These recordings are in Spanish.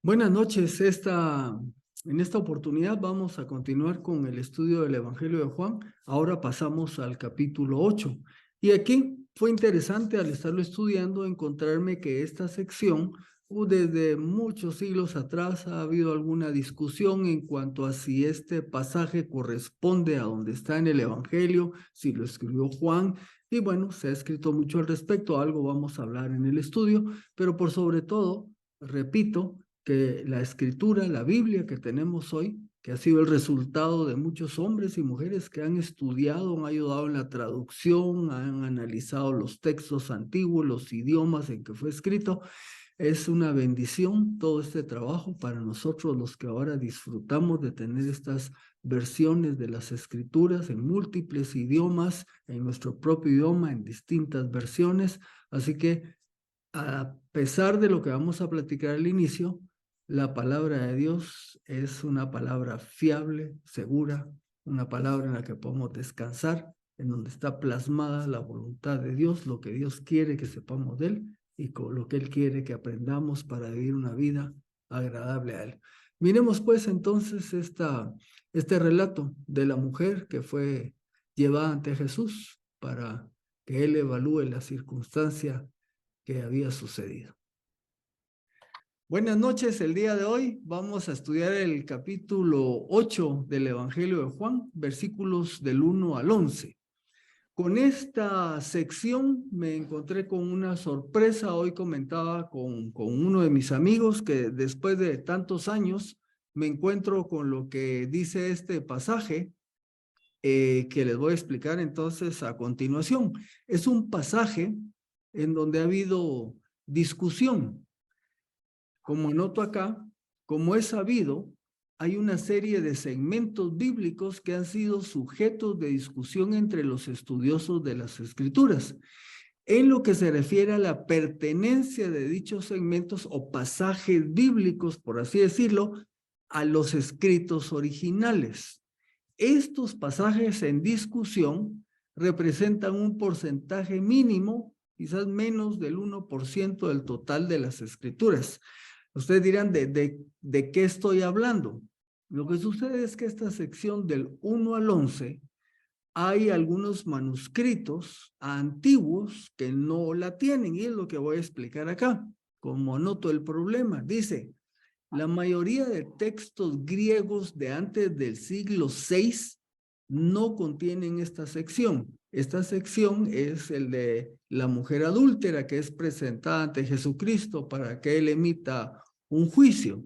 Buenas noches. En esta oportunidad vamos a continuar con el estudio del Evangelio de Juan. Ahora pasamos al capítulo 8. Y aquí fue interesante al estarlo estudiando encontrarme que esta sección, desde muchos siglos atrás, ha habido alguna discusión en cuanto a si este pasaje corresponde a donde está en el Evangelio, si lo escribió Juan. Y bueno, se ha escrito mucho al respecto, algo vamos a hablar en el estudio, pero por sobre todo, repito, que la escritura, la Biblia que tenemos hoy, que ha sido el resultado de muchos hombres y mujeres que han estudiado, han ayudado en la traducción, han analizado los textos antiguos, los idiomas en que fue escrito. Es una bendición todo este trabajo para nosotros los que ahora disfrutamos de tener estas versiones de las escrituras en múltiples idiomas, en nuestro propio idioma, en distintas versiones. Así que a pesar de lo que vamos a platicar al inicio, la palabra de Dios es una palabra fiable, segura, una palabra en la que podemos descansar, en donde está plasmada la voluntad de Dios, lo que Dios quiere que sepamos de Él y con lo que Él quiere que aprendamos para vivir una vida agradable a Él. Miremos pues entonces este relato de la mujer que fue llevada ante Jesús para que Él evalúe la circunstancia que había sucedido. Buenas noches, el día de hoy vamos a estudiar el capítulo 8 del Evangelio de Juan, versículos del 1 al 11. Con esta sección me encontré con una sorpresa. Hoy comentaba con uno de mis amigos que después de tantos años me encuentro con lo que dice este pasaje que les voy a explicar entonces a continuación. Es un pasaje en donde ha habido discusión. Como anoto acá, como es sabido, hay una serie de segmentos bíblicos que han sido sujetos de discusión entre los estudiosos de las Escrituras, en lo que se refiere a la pertenencia de dichos segmentos o pasajes bíblicos, por así decirlo, a los escritos originales. Estos pasajes en discusión representan un porcentaje mínimo, quizás menos del 1% del total de las escrituras. Ustedes dirán, ¿de qué estoy hablando? Lo que sucede es que esta sección del 1 al 11, hay algunos manuscritos antiguos que no la tienen, y es lo que voy a explicar acá. Como anoto el problema, dice, la mayoría de textos griegos de antes del siglo VI no contienen esta sección. Esta sección es el de la mujer adúltera que es presentada ante Jesucristo para que él emita un juicio.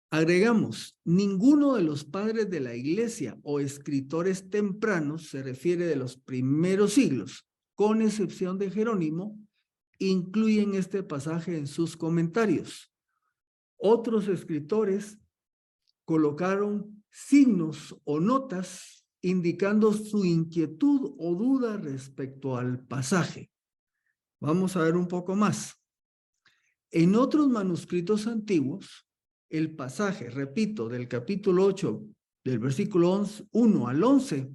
Agregamos, ninguno de los padres de la iglesia o escritores tempranos, se refiere de los primeros siglos, con excepción de Jerónimo, incluyen este pasaje en sus comentarios. Otros escritores colocaron signos o notas indicando su inquietud o duda respecto al pasaje. Vamos a ver un poco más. En otros manuscritos antiguos, el pasaje, repito, del capítulo 8, del versículo 1 al 11,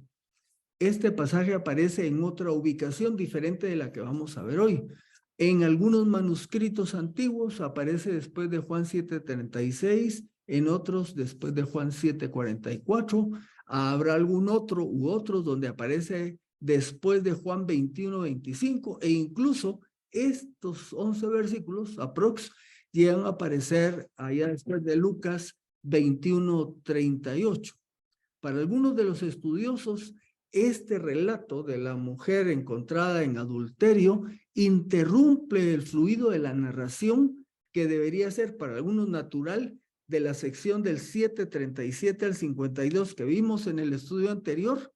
este pasaje aparece en otra ubicación diferente de la que vamos a ver hoy. En algunos manuscritos antiguos aparece después de Juan 7:36, en otros después de Juan 7:44. Habrá algún otro u otros donde aparece después de Juan 21:25, e incluso estos 11 versículos aprox llegan a aparecer allá después de Lucas 21:38. Para algunos de los estudiosos, este relato de la mujer encontrada en adulterio interrumpe el fluido de la narración que debería ser para algunos natural de la sección del 7:37 al 52 que vimos en el estudio anterior,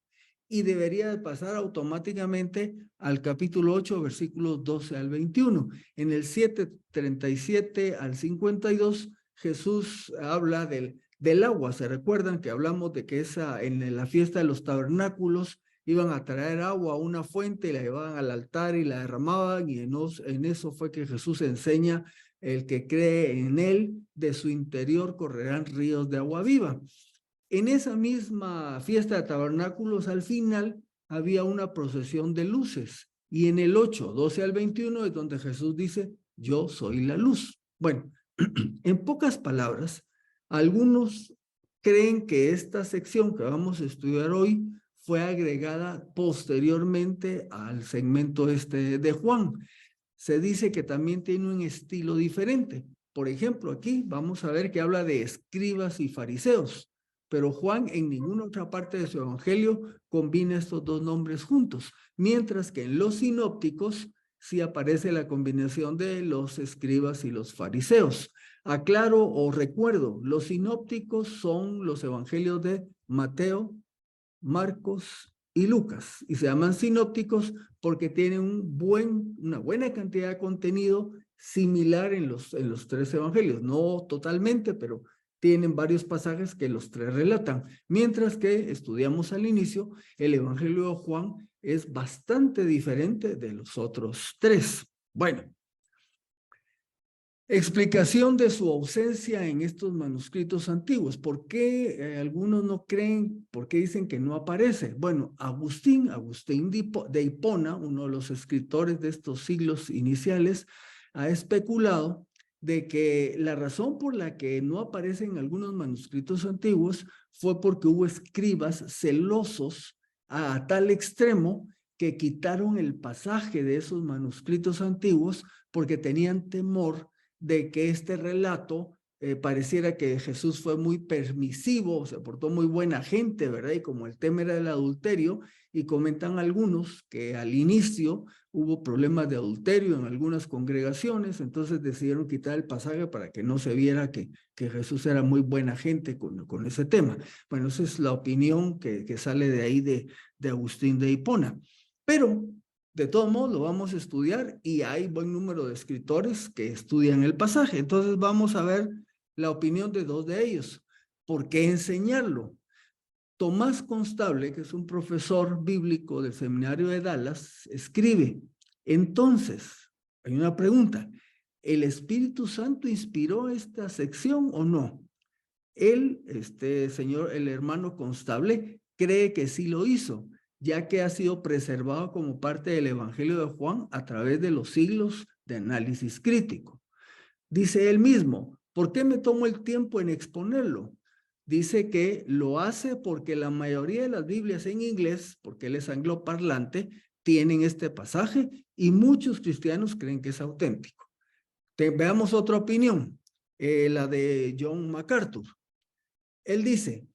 y debería de pasar automáticamente al capítulo 8, versículos 12 al 21. En el 7:37 al 52, Jesús habla del agua. ¿Se recuerdan que hablamos de que en la fiesta de los tabernáculos iban a traer agua a una fuente y la llevaban al altar y la derramaban? Y en eso fue que Jesús enseña: el que cree en él, de su interior correrán ríos de agua viva. En esa misma fiesta de tabernáculos, al final, había una procesión de luces. Y en el 8, 12 al 21 es donde Jesús dice, yo soy la luz. Bueno, En pocas palabras, algunos creen que esta sección que vamos a estudiar hoy fue agregada posteriormente al segmento de Juan. Se dice que también tiene un estilo diferente. Por ejemplo, aquí vamos a ver que habla de escribas y fariseos, pero Juan en ninguna otra parte de su evangelio combina estos dos nombres juntos, mientras que en los sinópticos sí aparece la combinación de los escribas y los fariseos. Aclaro o recuerdo, los sinópticos son los evangelios de Mateo, Marcos y Lucas, y se llaman sinópticos porque tienen una buena cantidad de contenido similar en los tres evangelios, no totalmente, pero tienen varios pasajes que los tres relatan, mientras que estudiamos al inicio, el evangelio de Juan es bastante diferente de los otros tres. Bueno, explicación de su ausencia en estos manuscritos antiguos. ¿Por qué algunos no creen? ¿Por qué dicen que no aparece? Bueno, Agustín de Hipona, uno de los escritores de estos siglos iniciales, ha especulado de que la razón por la que no aparece en algunos manuscritos antiguos fue porque hubo escribas celosos a tal extremo que quitaron el pasaje de esos manuscritos antiguos porque tenían temor de que este relato pareciera que Jesús fue muy permisivo, se portó muy buena gente, ¿verdad? Y como el tema era el adulterio, y comentan algunos que al inicio hubo problemas de adulterio en algunas congregaciones, entonces decidieron quitar el pasaje para que no se viera que Jesús era muy buena gente con ese tema. Bueno, esa es la opinión que sale de ahí de Agustín de Hipona. Pero de todos modos, lo vamos a estudiar y hay buen número de escritores que estudian el pasaje. Entonces vamos a ver la opinión de dos de ellos. ¿Por qué enseñarlo? Tomás Constable, que es un profesor bíblico del seminario de Dallas, escribe, entonces, hay una pregunta, ¿el Espíritu Santo inspiró esta sección o no? Él, el hermano Constable, cree que sí lo hizo, ya que ha sido preservado como parte del Evangelio de Juan a través de los siglos de análisis crítico. Dice él mismo, ¿por qué me tomo el tiempo en exponerlo? Dice que lo hace porque la mayoría de las Biblias en inglés, porque él es angloparlante, tienen este pasaje y muchos cristianos creen que es auténtico. Veamos otra opinión, la de John MacArthur. Él dice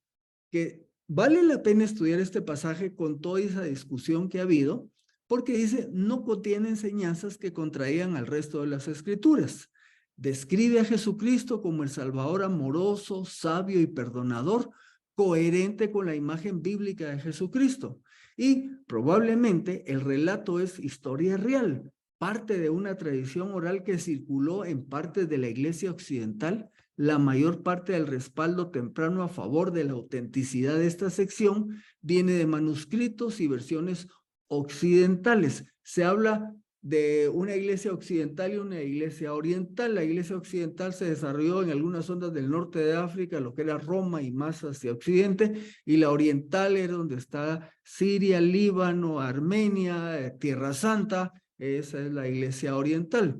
que vale la pena estudiar este pasaje con toda esa discusión que ha habido, porque dice, no contiene enseñanzas que contraían al resto de las escrituras. Describe a Jesucristo como el Salvador amoroso, sabio y perdonador, coherente con la imagen bíblica de Jesucristo. Y probablemente el relato es historia real, parte de una tradición oral que circuló en partes de la Iglesia occidental. La mayor parte del respaldo temprano a favor de la autenticidad de esta sección viene de manuscritos y versiones occidentales. Se habla de una iglesia occidental y una iglesia oriental. La iglesia occidental se desarrolló en algunas zonas del norte de África, lo que era Roma y más hacia occidente, y la oriental era donde está Siria, Líbano, Armenia, Tierra Santa. Esa es la iglesia oriental.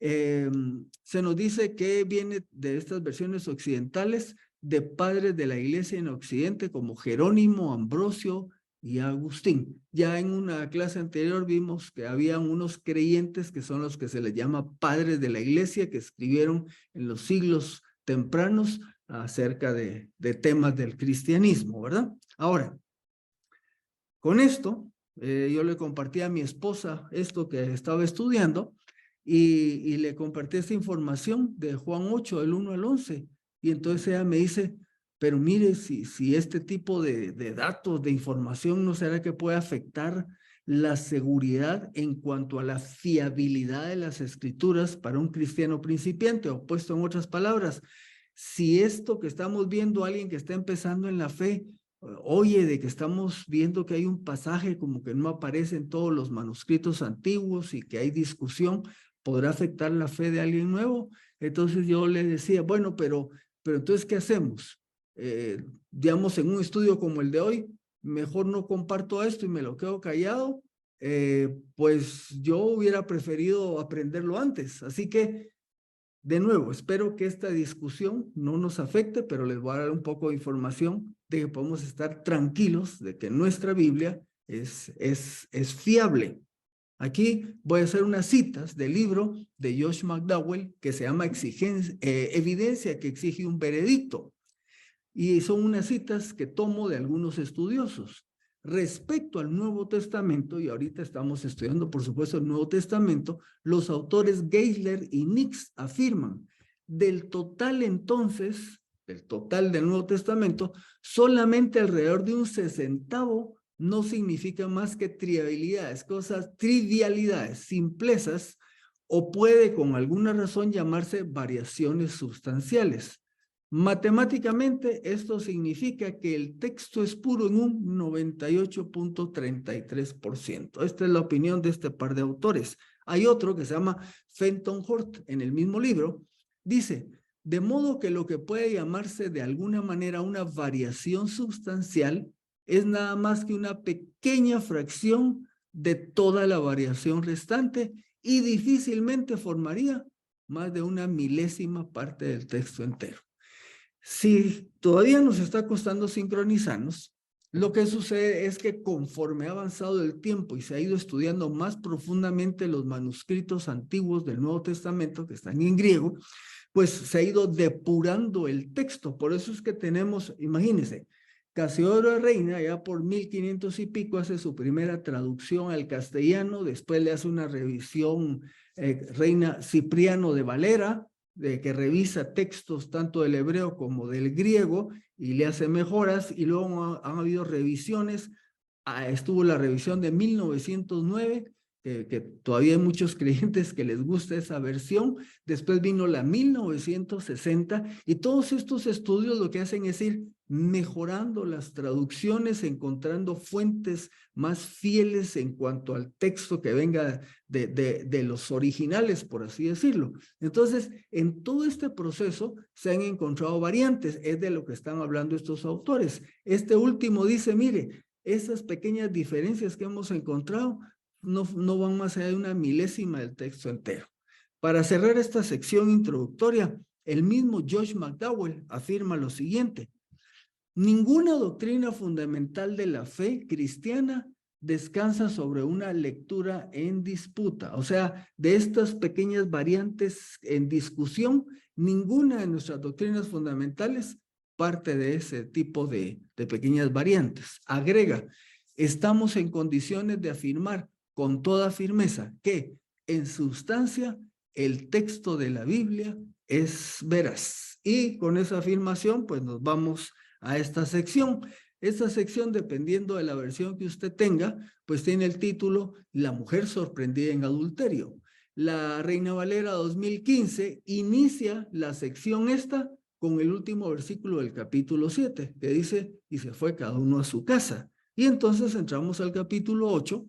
Se nos dice que viene de estas versiones occidentales de padres de la iglesia en Occidente como Jerónimo, Ambrosio y Agustín. Ya en una clase anterior vimos que habían unos creyentes que son los que se les llama padres de la iglesia, que escribieron en los siglos tempranos acerca de temas del cristianismo, ¿verdad? Ahora, con esto, yo le compartí a mi esposa esto que estaba estudiando y le compartí esta información de Juan 8, del 1 al 11. Y entonces ella me dice, pero mire, si este tipo de datos, de información, ¿no será que puede afectar la seguridad en cuanto a la fiabilidad de las escrituras para un cristiano principiante? O puesto en otras palabras, si esto que estamos viendo, alguien que está empezando en la fe, oye, de que estamos viendo que hay un pasaje como que no aparece en todos los manuscritos antiguos y que hay discusión, ¿podrá afectar la fe de alguien nuevo? Entonces yo le decía, bueno, pero entonces, ¿qué hacemos? Digamos, en un estudio como el de hoy, mejor no comparto esto y me lo quedo callado, pues yo hubiera preferido aprenderlo antes. Así que De nuevo, espero que esta discusión no nos afecte, pero les voy a dar un poco de información de que podemos estar tranquilos de que nuestra Biblia es fiable. Aquí voy a hacer unas citas del libro de Josh McDowell que se llama Evidencia que exige un veredicto. Y son unas citas que tomo de algunos estudiosos. Respecto al Nuevo Testamento, y ahorita estamos estudiando, por supuesto, el Nuevo Testamento, los autores Geisler y Nix afirman, del total entonces, del total del Nuevo Testamento, solamente alrededor de un 60º no significa más que trivialidades, trivialidades, simplezas, o puede con alguna razón llamarse variaciones sustanciales. Matemáticamente, esto significa que el texto es puro en un 98.33%. Esta es la opinión de este par de autores. Hay otro que se llama Fenton Hort en el mismo libro. Dice, de modo que lo que puede llamarse de alguna manera una variación sustancial es nada más que una pequeña fracción de toda la variación restante y difícilmente formaría más de una milésima parte del texto entero. Si todavía nos está costando sincronizarnos, lo que sucede es que conforme ha avanzado el tiempo y se ha ido estudiando más profundamente los manuscritos antiguos del Nuevo Testamento, que están en griego, pues se ha ido depurando el texto. Por eso es que tenemos, imagínense, Casiodoro de Reina, ya por 1500 y pico, hace su primera traducción al castellano, después le hace una revisión Reina Cipriano de Valera, que revisa textos tanto del hebreo como del griego y le hace mejoras, y luego han habido revisiones. Estuvo la revisión de 1909, que todavía hay muchos creyentes que les gusta esa versión. Después vino la 1960, y todos estos estudios lo que hacen es ir mejorando las traducciones, encontrando fuentes más fieles en cuanto al texto que venga de los originales, por así decirlo. Entonces, en todo este proceso se han encontrado variantes, es de lo que están hablando estos autores. Este último dice, mire, esas pequeñas diferencias que hemos encontrado no van más allá de una milésima del texto entero. Para cerrar esta sección introductoria, el mismo Josh McDowell afirma lo siguiente: ninguna doctrina fundamental de la fe cristiana descansa sobre una lectura en disputa. O sea, de estas pequeñas variantes en discusión, ninguna de nuestras doctrinas fundamentales parte de ese tipo de pequeñas variantes. Agrega, estamos en condiciones de afirmar con toda firmeza que, en sustancia, el texto de la Biblia es veraz. Y con esa afirmación, pues nos vamos a esta sección. Esta sección, dependiendo de la versión que usted tenga, pues tiene el título La mujer sorprendida en adulterio. La Reina Valera 2015 inicia la sección esta con el último versículo del capítulo 7, que dice, y se fue cada uno a su casa. Y entonces entramos al capítulo 8,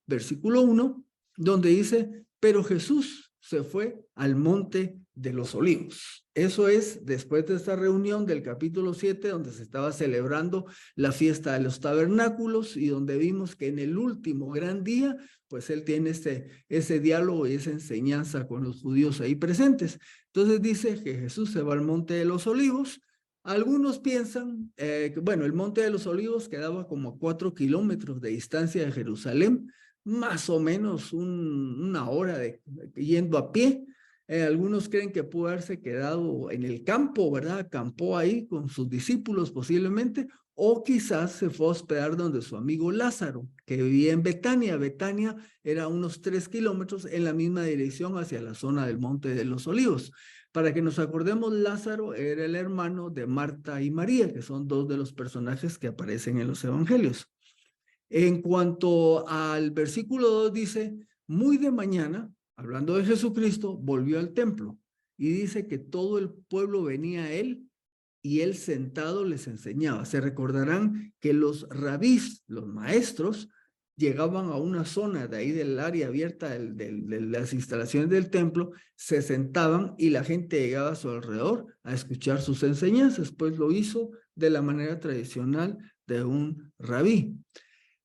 versículo 1, donde dice, pero Jesús se fue al monte de los Olivos. Eso es después de esta reunión del capítulo 7, donde se estaba celebrando la fiesta de los tabernáculos y donde vimos que en el último gran día, pues él tiene ese diálogo y esa enseñanza con los judíos ahí presentes. Entonces dice que Jesús se va al monte de los Olivos. Algunos piensan, bueno, el monte de los Olivos quedaba como a 4 kilómetros de distancia de Jerusalén, más o menos una hora yendo a pie. Algunos creen que pudo haberse quedado en el campo, ¿verdad? Acampó ahí con sus discípulos posiblemente, o quizás se fue a hospedar donde su amigo Lázaro, que vivía en Betania. Betania era unos 3 kilómetros en la misma dirección hacia la zona del Monte de los Olivos. Para que nos acordemos, Lázaro era el hermano de Marta y María, que son dos de los personajes que aparecen en los evangelios. En cuanto al versículo 2 dice, muy de mañana, hablando de Jesucristo, volvió al templo y dice que todo el pueblo venía a él y él sentado les enseñaba. Se recordarán que los rabís, los maestros, llegaban a una zona de ahí del área abierta de las instalaciones del templo, se sentaban y la gente llegaba a su alrededor a escuchar sus enseñanzas, pues lo hizo de la manera tradicional de un rabí.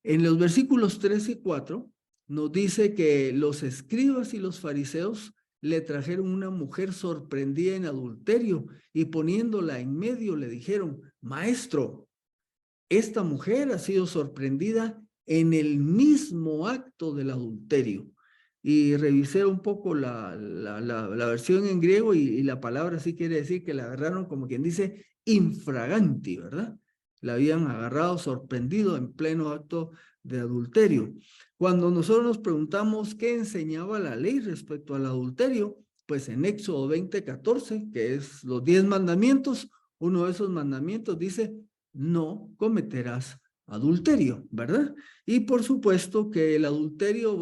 En los versículos 3 y 4 nos dice que los escribas y los fariseos le trajeron una mujer sorprendida en adulterio y poniéndola en medio le dijeron, maestro, esta mujer ha sido sorprendida en el mismo acto del adulterio. Y revisé un poco la versión en griego y la palabra sí quiere decir que la agarraron como quien dice infraganti, ¿verdad? La habían agarrado sorprendido en pleno acto de adulterio. Cuando nosotros nos preguntamos qué enseñaba la ley respecto al adulterio, pues en Éxodo 20:14, que es los 10 mandamientos, uno de esos mandamientos dice, no cometerás adulterio, ¿verdad? Y por supuesto que el adulterio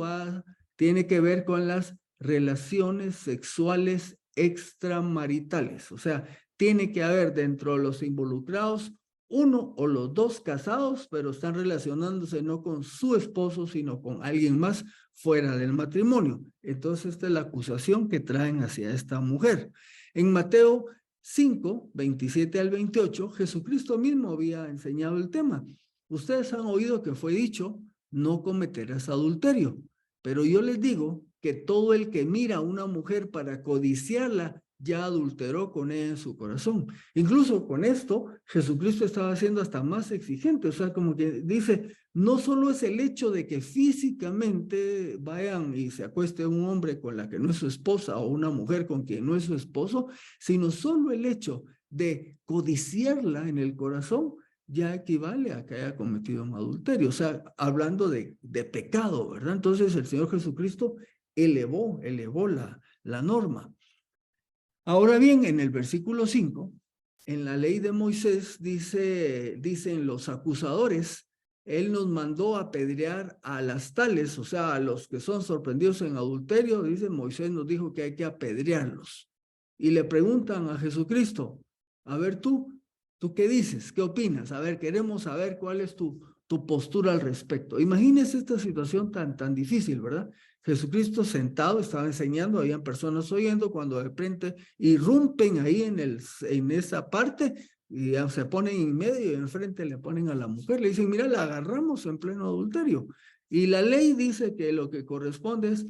tiene que ver con las relaciones sexuales extramaritales, o sea, tiene que haber dentro de los involucrados uno o los dos casados, pero están relacionándose no con su esposo, sino con alguien más fuera del matrimonio. Entonces, esta es la acusación que traen hacia esta mujer. En Mateo 5:27 al 28, Jesucristo mismo había enseñado el tema. Ustedes han oído que fue dicho, no cometerás adulterio, pero yo les digo que todo el que mira a una mujer para codiciarla, ya adulteró con ella en su corazón. Incluso con esto, Jesucristo estaba siendo hasta más exigente, o sea, como que dice, no solo es el hecho de que físicamente vayan y se acueste un hombre con la que no es su esposa o una mujer con quien no es su esposo, sino solo el hecho de codiciarla en el corazón ya equivale a que haya cometido un adulterio, o sea, hablando de pecado, ¿verdad? Entonces el Señor Jesucristo elevó la norma. Ahora bien, en el versículo 5, en la ley de Moisés dicen los acusadores, él nos mandó apedrear a las tales, o sea, a los que son sorprendidos en adulterio, dice Moisés nos dijo que hay que apedrearlos. Y le preguntan a Jesucristo, a ver tú qué dices, qué opinas, a ver, queremos saber cuál es tu postura al respecto. Imagínese esta situación tan difícil, ¿verdad? Jesucristo sentado estaba enseñando, habían personas oyendo, cuando de repente irrumpen ahí en esa parte y se ponen en medio y enfrente le ponen a la mujer, le dicen, mira, la agarramos en pleno adulterio. Y la ley dice que lo que corresponde es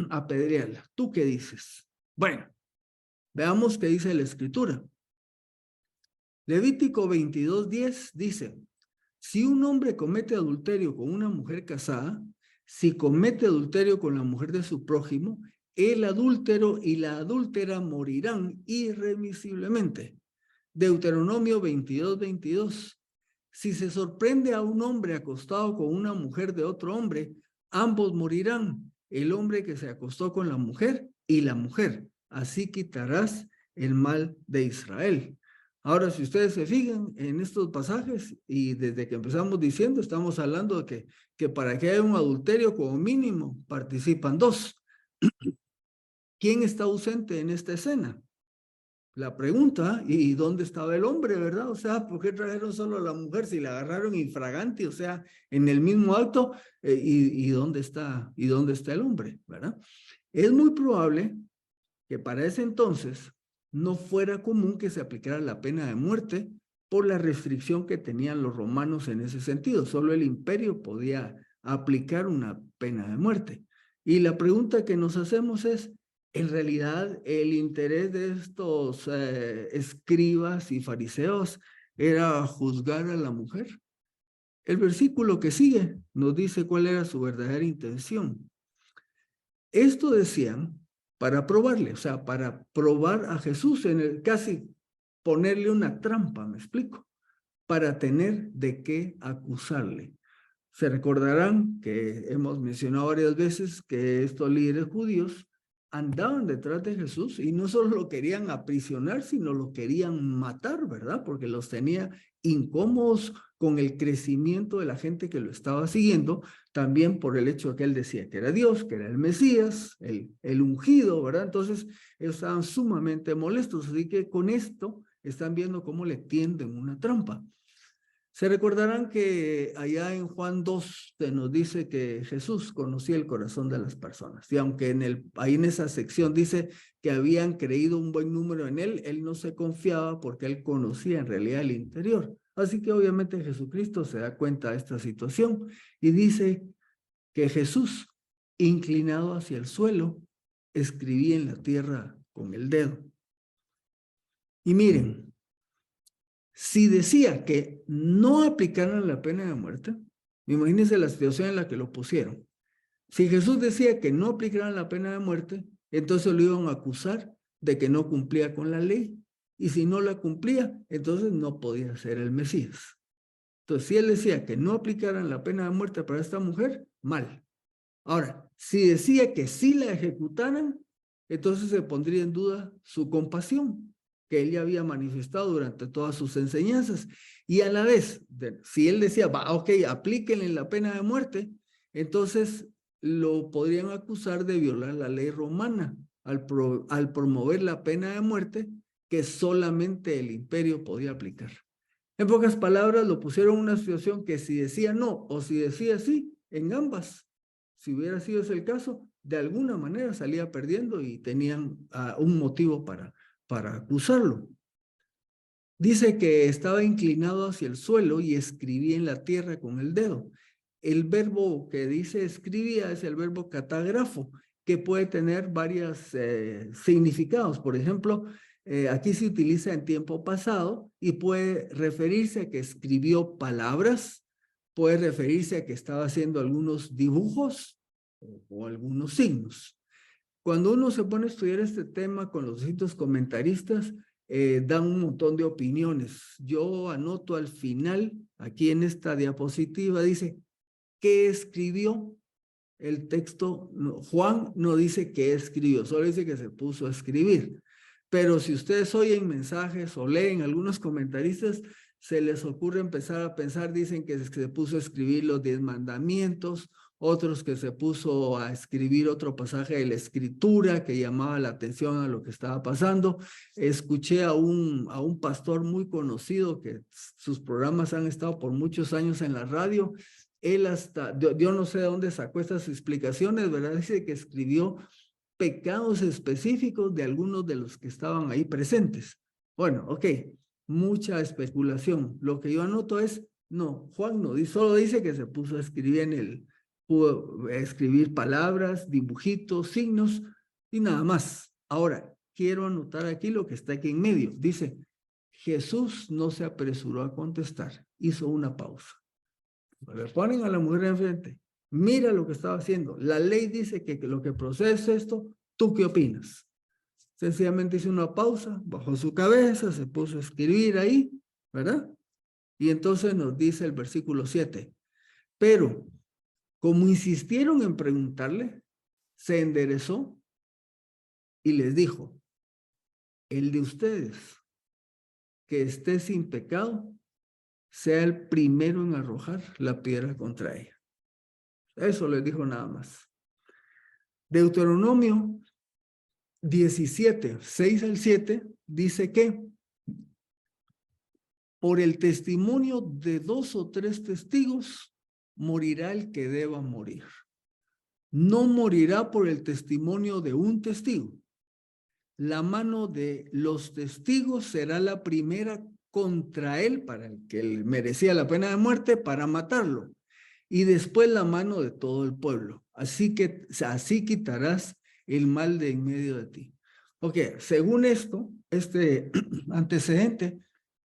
apedrearla. ¿Tú qué dices? Bueno, veamos qué dice la Escritura. Levítico 22:10 dice, si un hombre comete adulterio con una mujer casada, si comete adulterio con la mujer de su prójimo, el adúltero y la adúltera morirán irremisiblemente. Deuteronomio 22:22. Si se sorprende a un hombre acostado con una mujer de otro hombre, ambos morirán, el hombre que se acostó con la mujer y la mujer. Así quitarás el mal de Israel. Ahora, si ustedes se fijan en estos pasajes, y desde que empezamos diciendo, estamos hablando de que para que haya un adulterio, como mínimo, participan dos. ¿Quién está ausente en esta escena? La pregunta, ¿y dónde estaba el hombre, verdad? O sea, ¿por qué trajeron solo a la mujer si la agarraron infragante, o sea, en el mismo acto? ¿Y dónde está el hombre, verdad? Es muy probable que para ese entonces no fuera común que se aplicara la pena de muerte por la restricción que tenían los romanos en ese sentido. Solo el imperio podía aplicar una pena de muerte. Y la pregunta que nos hacemos es, en realidad, el interés de estos escribas y fariseos era juzgar a la mujer. El versículo que sigue nos dice cuál era su verdadera intención. Esto decían para probarle, o sea, para probar a Jesús, casi ponerle una trampa, me explico, para tener de qué acusarle. Se recordarán que hemos mencionado varias veces que estos líderes judíos andaban detrás de Jesús y no solo lo querían aprisionar, sino lo querían matar, ¿verdad? Porque los tenía incómodos con el crecimiento de la gente que lo estaba siguiendo, también por el hecho de que él decía que era Dios, que era el Mesías, el ungido, ¿verdad? Entonces, ellos estaban sumamente molestos, así que con esto están viendo cómo le tienden una trampa. Se recordarán que allá en Juan 2 se nos dice que Jesús conocía el corazón de las personas. Y aunque ahí en esa sección dice que habían creído un buen número en él, él no se confiaba porque él conocía en realidad el interior. Así que obviamente Jesucristo se da cuenta de esta situación y dice que Jesús, inclinado hacia el suelo, escribía en la tierra con el dedo. Y miren, si decía que no aplicaran la pena de muerte, imagínense la situación en la que lo pusieron. Si Jesús decía que no aplicaran la pena de muerte, entonces lo iban a acusar de que no cumplía con la ley. Y si no la cumplía, entonces no podía ser el Mesías. Entonces, si él decía que no aplicaran la pena de muerte para esta mujer, mal. Ahora, si decía que sí la ejecutaran, entonces se pondría en duda su compasión, que él ya había manifestado durante todas sus enseñanzas. Y a la vez, si él decía, va, ok, aplíquenle la pena de muerte, entonces lo podrían acusar de violar la ley romana al promover la pena de muerte que solamente el imperio podía aplicar. En pocas palabras, lo pusieron en una situación que si decía no o si decía sí, en ambas, si hubiera sido ese el caso, de alguna manera salía perdiendo y tenían un motivo para acusarlo. Dice que estaba inclinado hacia el suelo y escribía en la tierra con el dedo. El verbo que dice escribía es el verbo catágrafo, que puede tener varios significados. Por ejemplo, aquí se utiliza en tiempo pasado y puede referirse a que escribió palabras, puede referirse a que estaba haciendo algunos dibujos o algunos signos. Cuando uno se pone a estudiar este tema con los distintos comentaristas, dan un montón de opiniones. Yo anoto al final, aquí en esta diapositiva, dice, ¿qué escribió? El texto, no, Juan no dice qué escribió, solo dice que se puso a escribir. Pero si ustedes oyen mensajes o leen algunos comentaristas, se les ocurre empezar a pensar, dicen que se puso a escribir los 10 mandamientos, otros que se puso a escribir otro pasaje de la escritura que llamaba la atención a lo que estaba pasando. Escuché a un pastor muy conocido que sus programas han estado por muchos años en la radio. Él hasta, yo no sé de dónde sacó estas explicaciones, ¿verdad? Dice que escribió pecados específicos de algunos de los que estaban ahí presentes. Bueno, ok, mucha especulación. Lo que yo anoto es, no, Juan no, solo dice que se puso a escribir pudo escribir palabras, dibujitos, signos y nada más. Ahora, quiero anotar aquí lo que está aquí en medio. Dice, Jesús no se apresuró a contestar, hizo una pausa. Le ponen a la mujer enfrente, mira lo que estaba haciendo. La ley dice que lo que procede es esto, ¿tú qué opinas? Sencillamente hizo una pausa, bajó su cabeza, se puso a escribir ahí, ¿verdad? Y entonces nos dice el versículo 7, pero como insistieron en preguntarle, se enderezó y les dijo, el de ustedes que esté sin pecado, sea el primero en arrojar la piedra contra ella. Eso les dijo nada más. Deuteronomio 17, 6 al 7, dice que por el testimonio de 2 o 3 testigos morirá el que deba morir. No morirá por el testimonio de un testigo. La mano de los testigos será la primera contra él, para el que él merecía la pena de muerte, para matarlo. Y después la mano de todo el pueblo. Así quitarás el mal de en medio de ti. Ok, según esto, este antecedente,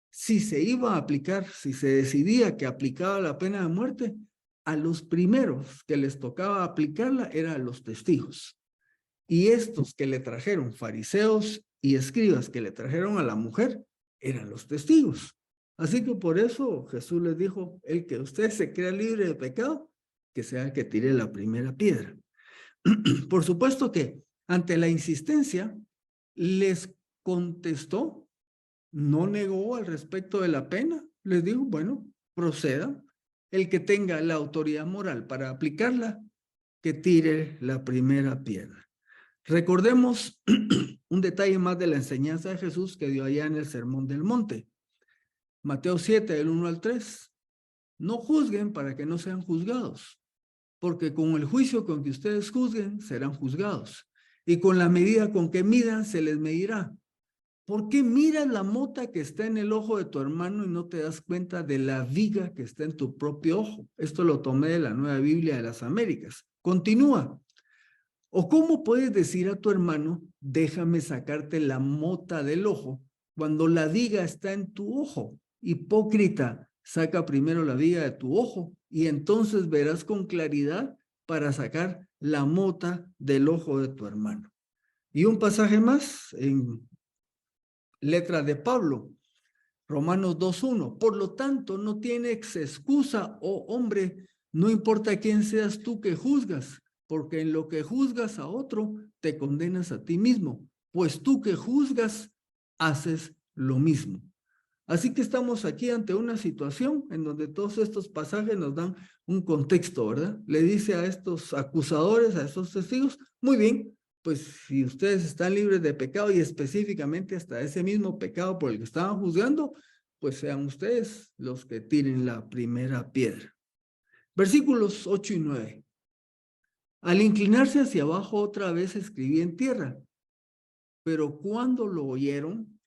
si se iba a aplicar, si se decidía que aplicaba la pena de muerte, a los primeros que les tocaba aplicarla eran a los testigos. Y estos que le trajeron, fariseos y escribas que le trajeron a la mujer, eran los testigos. Así que por eso Jesús les dijo, el que usted se crea libre de pecado, que sea el que tire la primera piedra. Por supuesto que ante la insistencia, les contestó, no negó al respecto de la pena, les dijo, bueno, proceda, el que tenga la autoridad moral para aplicarla, que tire la primera piedra. Recordemos un detalle más de la enseñanza de Jesús que dio allá en el Sermón del Monte. Mateo 7, del 1 al 3. No juzguen para que no sean juzgados, porque con el juicio con que ustedes juzguen, serán juzgados. Y con la medida con que midan, se les medirá. ¿Por qué miras la mota que está en el ojo de tu hermano y no te das cuenta de la viga que está en tu propio ojo? Esto lo tomé de la Nueva Biblia de las Américas. Continúa. ¿O cómo puedes decir a tu hermano, déjame sacarte la mota del ojo, cuando la viga está en tu ojo? Hipócrita, saca primero la viga de tu ojo y entonces verás con claridad para sacar la mota del ojo de tu hermano. Y un pasaje más en letra de Pablo, Romanos 2:1. Por lo tanto, no tienes excusa, oh hombre, no importa quién seas tú que juzgas, porque en lo que juzgas a otro, te condenas a ti mismo, pues tú que juzgas, haces lo mismo. Así que estamos aquí ante una situación en donde todos estos pasajes nos dan un contexto, ¿verdad? Le dice a estos acusadores, a estos testigos, muy bien, pues si ustedes están libres de pecado y específicamente hasta ese mismo pecado por el que estaban juzgando, pues sean ustedes los que tiren la primera piedra. Versículos 8 y 9. Al inclinarse hacia abajo otra vez escribí en tierra, pero cuando lo oyeron,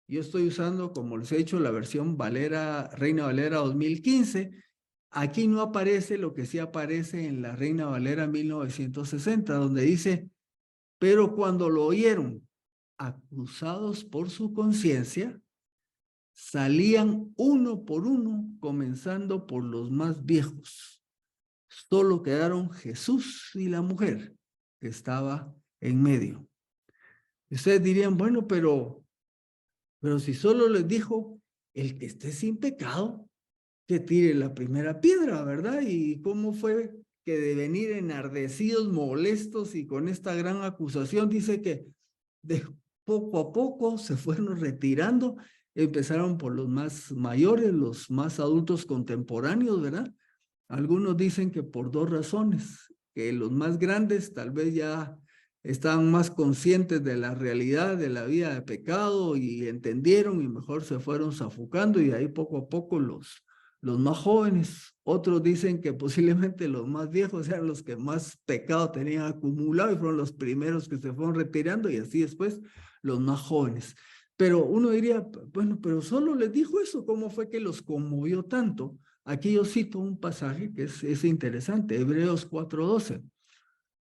yo estoy usando, como les he dicho, la versión Valera, Reina Valera 2015. Aquí no aparece lo que sí aparece en la Reina Valera 1960, donde dice, pero cuando lo oyeron, acusados por su conciencia, salían uno por uno, comenzando por los más viejos. Solo quedaron Jesús y la mujer que estaba en medio. Y ustedes dirían, bueno, pero si solo les dijo, el que esté sin pecado, que tire la primera piedra, ¿verdad? ¿Y cómo fue que de venir enardecidos, molestos y con esta gran acusación, dice que de poco a poco se fueron retirando, empezaron por los más mayores, los más adultos contemporáneos, ¿verdad? Algunos dicen que por dos razones, que los más grandes tal vez ya estaban más conscientes de la realidad de la vida de pecado y entendieron y mejor se fueron zafucando y ahí poco a poco los más jóvenes. Otros dicen que posiblemente los más viejos eran los que más pecado tenían acumulado y fueron los primeros que se fueron retirando y así después los más jóvenes. Pero uno diría, bueno, pero solo les dijo eso, ¿cómo fue que los conmovió tanto? Aquí yo cito un pasaje que es interesante, Hebreos 4:12,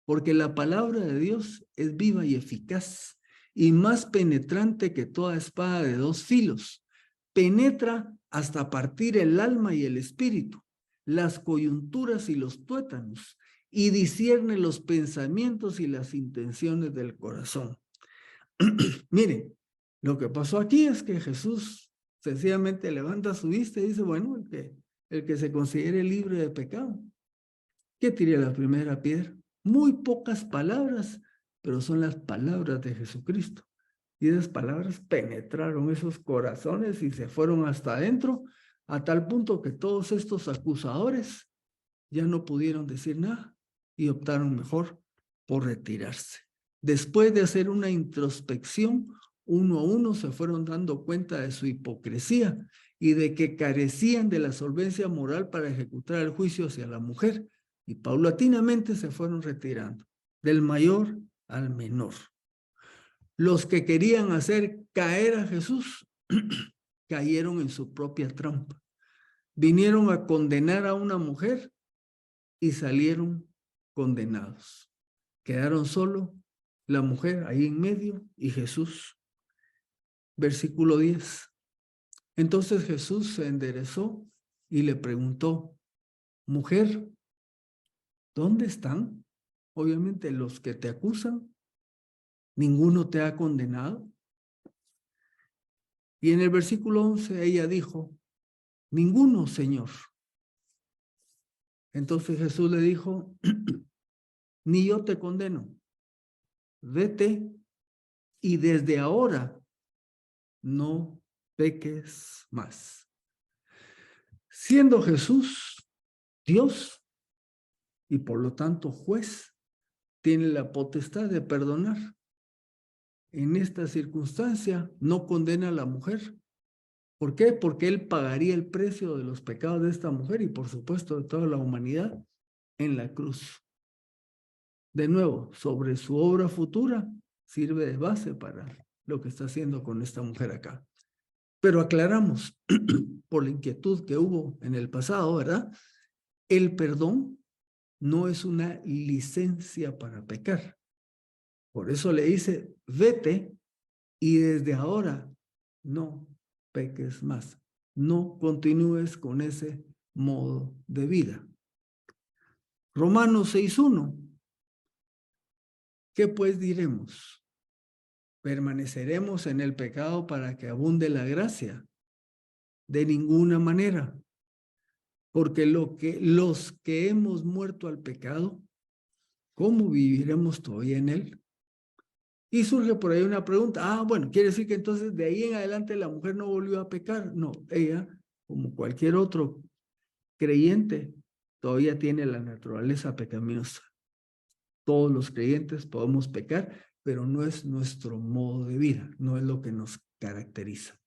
porque la palabra de Dios es viva y eficaz y más penetrante que toda espada de dos filos. Penetra hasta partir el alma y el espíritu, las coyunturas y los tuétanos, y discierne los pensamientos y las intenciones del corazón. Miren, lo que pasó aquí es que Jesús sencillamente levanta su vista y dice, bueno, el que se considere libre de pecado, que tire la primera piedra. Muy pocas palabras, pero son las palabras de Jesucristo. Y esas palabras penetraron esos corazones y se fueron hasta adentro, a tal punto que todos estos acusadores ya no pudieron decir nada y optaron mejor por retirarse. Después de hacer una introspección, uno a uno se fueron dando cuenta de su hipocresía y de que carecían de la solvencia moral para ejecutar el juicio hacia la mujer, y paulatinamente se fueron retirando, del mayor al menor. Los que querían hacer caer a Jesús cayeron en su propia trampa. Vinieron a condenar a una mujer y salieron condenados. Quedaron solo la mujer ahí en medio y Jesús. Versículo 10. Entonces Jesús se enderezó y le preguntó, mujer, ¿dónde están? Obviamente los que te acusan, ¿ninguno te ha condenado? Y en el versículo 11 ella dijo, ninguno, Señor. Entonces Jesús le dijo, ni yo te condeno. Vete y desde ahora no peques más. Siendo Jesús Dios y por lo tanto juez, tiene la potestad de perdonar. En esta circunstancia no condena a la mujer. ¿Por qué? Porque él pagaría el precio de los pecados de esta mujer y por supuesto de toda la humanidad en la cruz. De nuevo, sobre su obra futura sirve de base para lo que está haciendo con esta mujer acá. Pero aclaramos, por la inquietud que hubo en el pasado, ¿verdad? El perdón no es una licencia para pecar. Por eso le dice, vete y desde ahora no peques más. No continúes con ese modo de vida. Romanos 6:1. ¿Qué pues diremos? ¿Permaneceremos en el pecado para que abunde la gracia? De ninguna manera. Porque los que hemos muerto al pecado, ¿cómo viviremos todavía en él? Y surge por ahí una pregunta. Bueno, quiere decir que entonces de ahí en adelante la mujer no volvió a pecar. No, ella, como cualquier otro creyente, todavía tiene la naturaleza pecaminosa. Todos los creyentes podemos pecar, pero no es nuestro modo de vida, no es lo que nos caracteriza.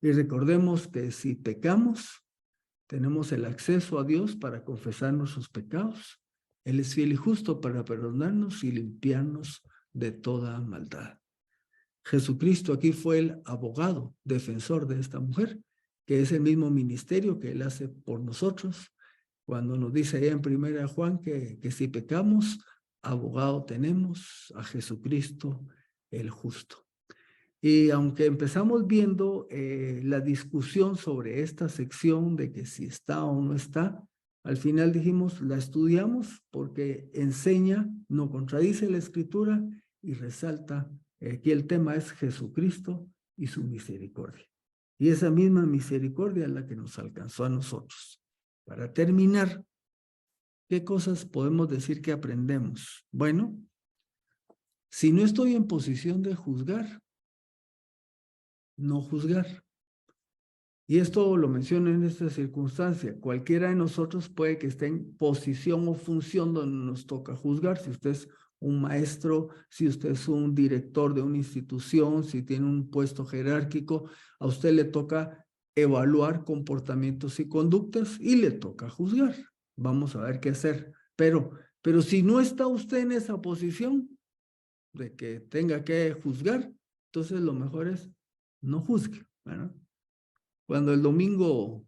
Y recordemos que si pecamos, tenemos el acceso a Dios para confesar nuestros pecados. Él es fiel y justo para perdonarnos y limpiarnos de toda maldad. Jesucristo aquí fue el abogado, defensor de esta mujer, que es el mismo ministerio que Él hace por nosotros. Cuando nos dice allá en 1 Juan que si pecamos, abogado tenemos a Jesucristo el justo. Y aunque empezamos viendo la discusión sobre esta sección de que si está o no está, al final dijimos, la estudiamos porque enseña, no contradice la Escritura y resalta que el tema es Jesucristo y su misericordia. Y esa misma misericordia es la que nos alcanzó a nosotros. Para terminar, ¿qué cosas podemos decir que aprendemos? Bueno, si no estoy en posición de juzgar, no juzgar. Y esto lo menciono en esta circunstancia. Cualquiera de nosotros puede que esté en posición o función donde nos toca juzgar. Si usted es un maestro, si usted es un director de una institución, si tiene un puesto jerárquico, a usted le toca evaluar comportamientos y conductas y le toca juzgar. Vamos a ver qué hacer. Pero si no está usted en esa posición de que tenga que juzgar, entonces lo mejor es no juzgue, ¿verdad? Cuando el domingo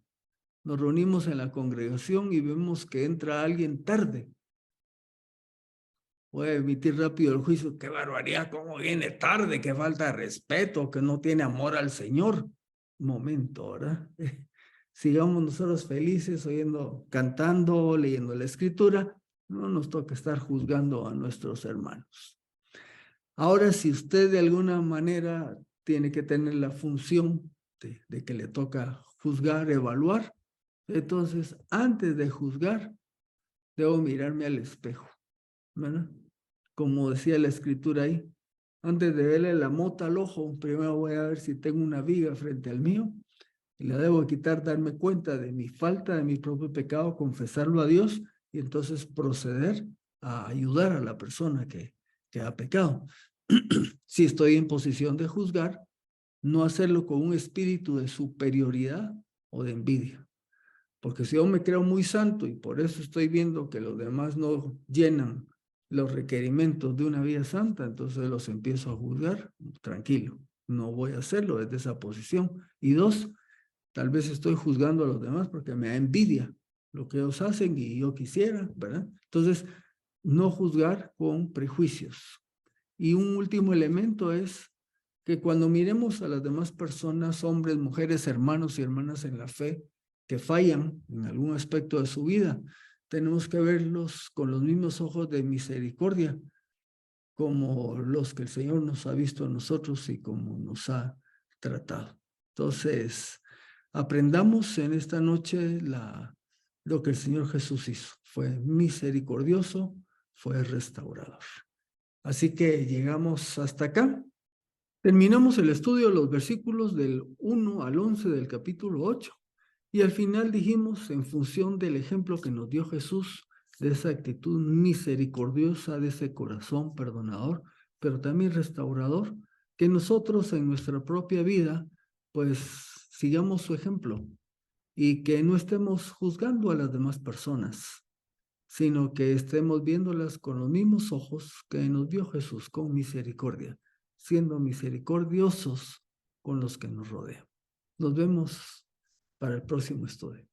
nos reunimos en la congregación y vemos que entra alguien tarde, voy a emitir rápido el juicio. ¡Qué barbaridad! ¿Cómo viene tarde? ¡Qué falta de respeto! ¡Que no tiene amor al Señor! Momento, ¿verdad? Sigamos nosotros felices, oyendo, cantando, leyendo la Escritura. No nos toca estar juzgando a nuestros hermanos. Ahora, si usted de alguna manera tiene que tener la función de que le toca juzgar, evaluar, entonces antes de juzgar, debo mirarme al espejo, ¿verdad? Como decía la Escritura ahí, antes de verle la mota al ojo, primero voy a ver si tengo una viga frente al mío y la debo quitar, darme cuenta de mi falta, de mi propio pecado, confesarlo a Dios y entonces proceder a ayudar a la persona que ha pecado. Si estoy en posición de juzgar, no hacerlo con un espíritu de superioridad o de envidia. Porque si yo me creo muy santo y por eso estoy viendo que los demás no llenan los requerimientos de una vida santa, entonces los empiezo a juzgar. Tranquilo, no voy a hacerlo desde esa posición. Y dos, tal vez estoy juzgando a los demás porque me da envidia lo que ellos hacen y yo quisiera, ¿verdad? Entonces, no juzgar con prejuicios. Y un último elemento es que cuando miremos a las demás personas, hombres, mujeres, hermanos y hermanas en la fe, que fallan en algún aspecto de su vida, tenemos que verlos con los mismos ojos de misericordia, como los que el Señor nos ha visto a nosotros y como nos ha tratado. Entonces, aprendamos en esta noche lo que el Señor Jesús hizo. Fue misericordioso, fue restaurador. Así que llegamos hasta acá. Terminamos el estudio de los versículos del 1 al 11 del capítulo 8 y al final dijimos, en función del ejemplo que nos dio Jesús, de esa actitud misericordiosa, de ese corazón perdonador, pero también restaurador, que nosotros en nuestra propia vida, pues sigamos su ejemplo y que no estemos juzgando a las demás personas, sino que estemos viéndolas con los mismos ojos que nos vio Jesús, con misericordia, siendo misericordiosos con los que nos rodean. Nos vemos para el próximo estudio.